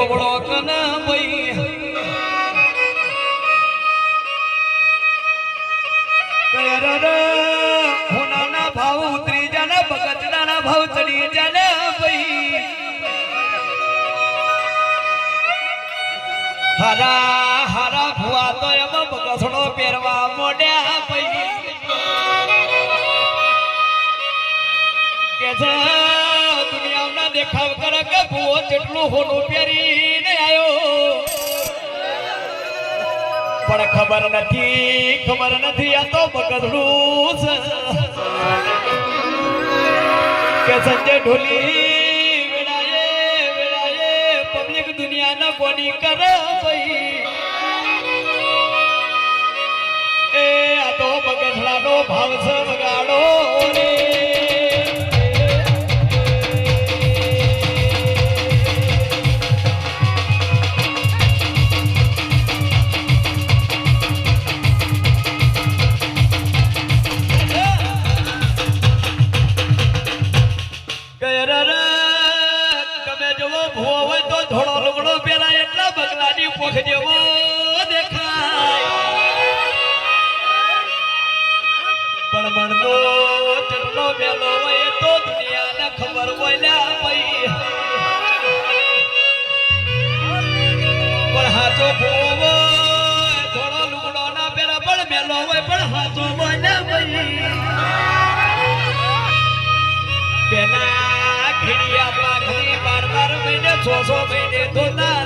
ભોગળો કન ભાઈ હોનાના ભાવ ઉતરી જાને બગતડાના ભાવ ચડી જાને ભાઈ હરા હરા ભુવા તો એમાં બગસડો પહેરવા મોડ્યા ભાઈ કે છે દુનિયાના દેખાવ કરે કે ભુવો જેટલું હોનું પહેરીને આવ્યો પણ ખબર નથી આ તો બગડલું છે કે સંજય ઢોલી વેળાએ પબ્લિક દુનિયાના કોની કરે ભાઈ એ આ તો બગડલાનો ભાવ છે બગાડો પોખ જેવો દેખાય પણ મણનો ચટલો મેલો હોય તો દુનિયાને ખબર હોય ને ભાઈ પણ હાચો ભોવો થોડો લુગડો ના પેલા પણ મેલો હોય પણ હાચો હોય ને ભાઈ પેલા ખીડિયા પાખરી 12 મહિને 6 મહિને ધોતા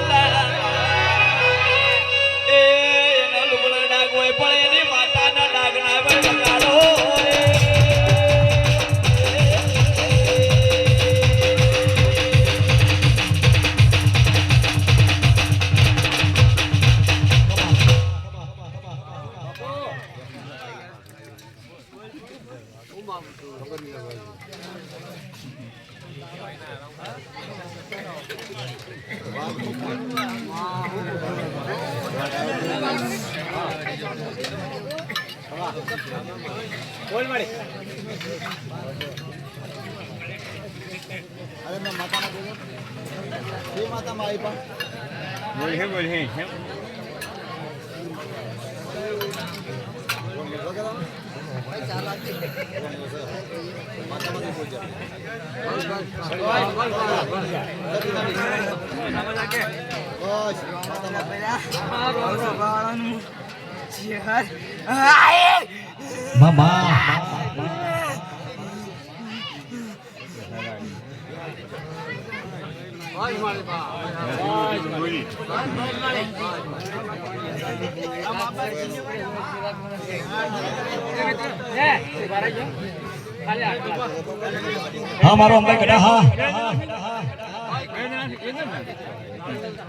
પણ એની માતાના ડાગના બગાડો બોલ મારી અરે મેં માતાના બોલો એ માતામાં આવી પણ બોલ હે Mama. Hamarom baik dah.